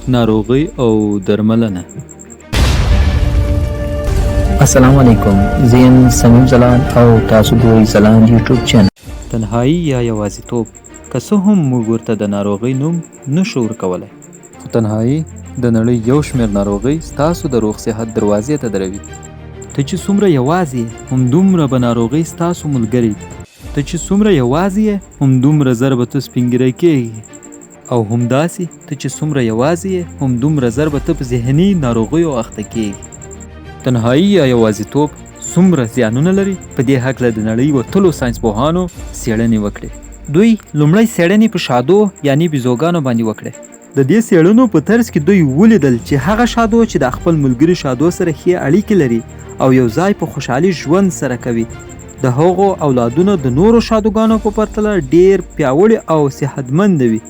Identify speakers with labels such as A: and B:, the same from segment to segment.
A: ناروغي او درملنه.
B: السلام علیکم، زه یم سمیم ځلاند او تاسو ګورئ ځلاند یوټیوب چینل.
A: تنهایی یا یوازیتوب که څه هم موږ ورته د ناروغۍ نوم نشو ورکولی، خو تنهایی د نړۍ یو شمېر ناروغۍ ستاسو د روغ صحت دروازې ته دروي. ته چې څومره یوازې یې همدومره به ناروغۍ ستاسو ملګرې دي. ته چې څومره یوازې یې همدومره زر به ته سپینګیری کېږي، او همداسې ته چې څومره یوازې یې همدومره زر به ته په ذهني ناروغیو اخته کېږي. تنهایی یا یوازیتوب څومره زیانونه لري، په دې هکله د نړۍ وتلو ساینسپوهانو څېړنې وکړې. دوی لومړی څېړنې په شادو یعنې بیزوګانو باندې وکړې. د دې څېړنو په طرز کې دوی ولیدل چې هغه شادو چې د خپل ملګري شادو سره ښې اړیکې لري او یو ځای په خوشحالي ژوند سره کوي، د هغو اولادونه د نورو شادوګانو په پرتله ډېر پیاوړي او صحتمند وي.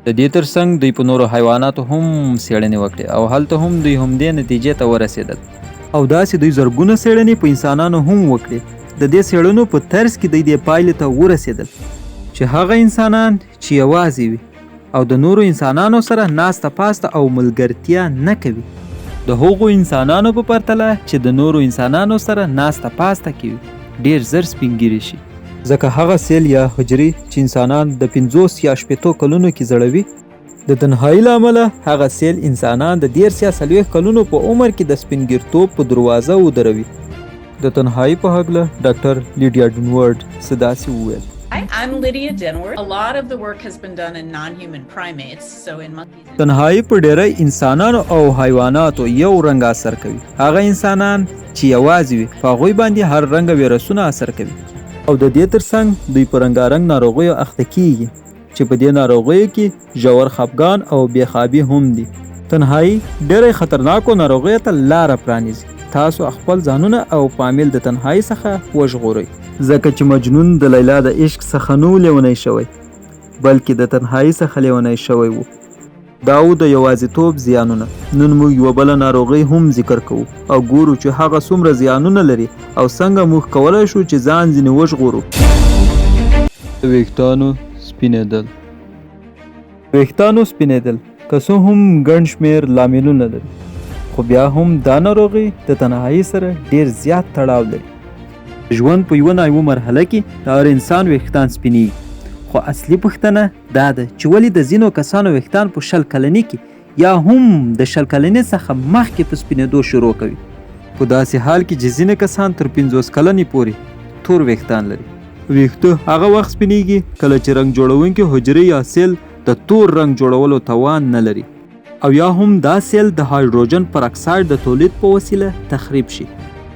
A: د دې ترڅنګ دوی په نورو حیواناتو هم څېړنې وکړې او هلته هم دوی همدې نتیجې ته ورسېدل. او داسې دوی زرګونه څېړنې په انسانانو هم وکړې. د دې څېړنو په طرز کې دوی دې پایلې ته ورسېدل چې هغه انسانان چې یوازې وي او د نورو انسانانو سره ناسته پاسته او ملګرتیا نه کوي، د هغو انسانانو په پرتله چې د نورو انسانانو سره ناسته پاسته کوي ډېر زر سپینګیري شي. ځکه هغه سیل یا حجرې چې انسانان د 50 یا 60 کلونو کې زړوي، د تنهایی له امله هغه سیل انسانان د 30 یا 40 کلونو په عمر کې د سپینګیرتوب په دروازه ودروي. د تنهایی په هکله ډاکټر لیډیا ډنورډ څه داسې وویل.
C: I'm Lydia Denworth. A lot of the work has been done in non-human primates, so in monkeys.
A: تنهایی په ډیری انسانانو او حیواناتو یو رنګ اثر کوي. هغه انسانان چې یوازې وي په هغوی باندې هر رنګه ویروسونه اثر کوي، او د دې ترڅنګ دوی په رنګارنګ ناروغیو اخته کیږي چې په دې ناروغیو کې ژور خفګان او بېخوابي هم دي. تنهایی ډېرې خطرناکو ناروغیو ته لاره پرانیزي. تاسو خپل ځانونه او فامیل د تنهایی څخه وژغورئ، ځکه چې مجنون د لیلا د عشق څخه نو لیونی شوی، بلکې د تنهایی څخه لیونی شوی و. دا و د یوازیتوب زیانونه. نن موږ یوه بله ناروغۍ هم ذکر کوو او ګورو چې هغه څومره زیانونه لري او څنګه موږ کولی شو چې ځان ځینې وژغورو. د ویښتانو سپینېدل. ویښتانو سپینېدل که څه هم ګڼ شمېر لاملونه لري، خو بیا هم دا ناروغي د تنهایی سره ډېر زیات تړاو لري. ژوند په یوه نایمه مرحله کې د هر انسان ویښتان سپینېږي، خو اصلي پوښتنه دا ده چې ولې د ځینو کسانو ویښتان په 20 کلنۍ کې یا هم د 20 کلنۍ څخه مخکې په سپینېدو شروع کوي، په داسې حال کې چې ځینې کسان تر 50 کلنۍ پورې تور ویښتان لري. ویښته هغه وخت سپینېږي کله چې رنګ جوړونکي حجرې یا سیل د تور رنګ جوړولو توان نه لري، او یا هم دا سیل د هایدروجن پر اکساید د تولید په وسیله تخریب شي.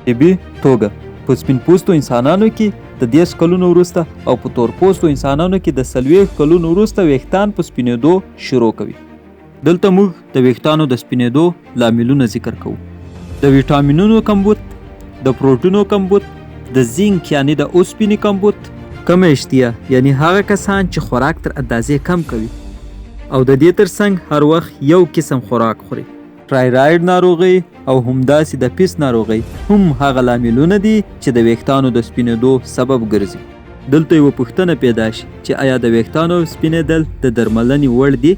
A: طبي توګه په سپین پوستو انسانانو کې د 10 کلونو وروسته او په تور پوستو انسانانو کې د 40 کلونو وروسته ویښتان په سپینېدو شروع کوي. دلته موږ د ویښتانو د سپینېدو لاملونه ذکر کوو. د ویټامینونو کمبود، د پروټینو کمبود، د زینک یعنی د اوسپنې کمبود، کمه اشتیا یعنی هغه کسان چې خوراک تر اندازې کم کوي او د دې ترڅنګ هر وخت یو قسم خوراک خوري. تایراید ناروغي او همداسې د پیس ناروغي هم هغه لاملونه دي چې د ویښتانو د سپینېدو سبب ګرځي. دلته یوه پوښتنه پیدا شي چې آیا د ویښتانو سپینېدل د درملنې وړ دي؟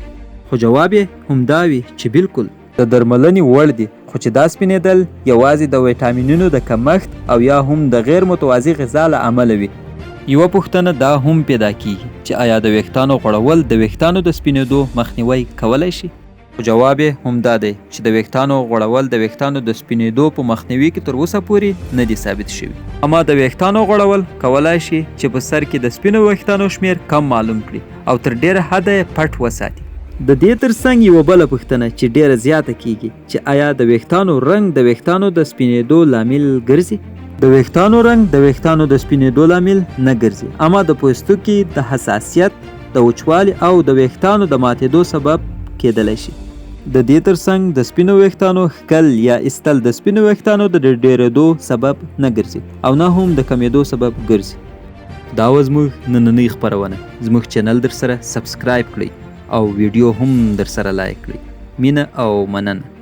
A: خو جواب یې همدا وي چې بالکل د درملنې وړ دي، خو چې دا سپینېدل یوازې د ویټامینونو د کمښت او یا هم د غیر متوازی غذا له امله وي. یوه پوښتنه دا هم پیدا کیږي چې آیا د ویښتانو غوړول د ویښتانو د سپینېدو مخنیوی کولی شي؟ خو جواب یې همدا دی چې د ویښتانو غوړول د ویښتانو د سپینېدو په مخنیوي کې تر اوسه پورې نه دي ثابت شوي. اما د ویښتانو غوړول کولی شي چې په سر کې د سپینو ویښتانو شمېر کم معلوم کړي او تر ډېره حده یې پټ وساتي. د دې ترڅنګ یوه بله پوښتنه چې ډېره زیاته کیږي چې آیا د ویښتانو رنګ د ویښتانو د سپینېدو لامل ګرځي؟ د ویښتانو رنګ د ویښتانو د سپینېدو لامل نه ګرځي، اما د پوستکي د حساسیت، د وچوالي او د ویښتانو د ماتېدو سبب کېدلی شي. د دې ترڅنګ د سپینو ویښتانو ښکل یا ایستل د سپینو ویښتانو د ډېرېدو سبب نه ګرځي او نه هم د کمیدو سبب ګرځي. دا و زموږ نننۍ خپرونه. زموږ چینل در سره سبسکرایب کړئ او ویډیو هم در سره لایک کړئ. مینه او مننه.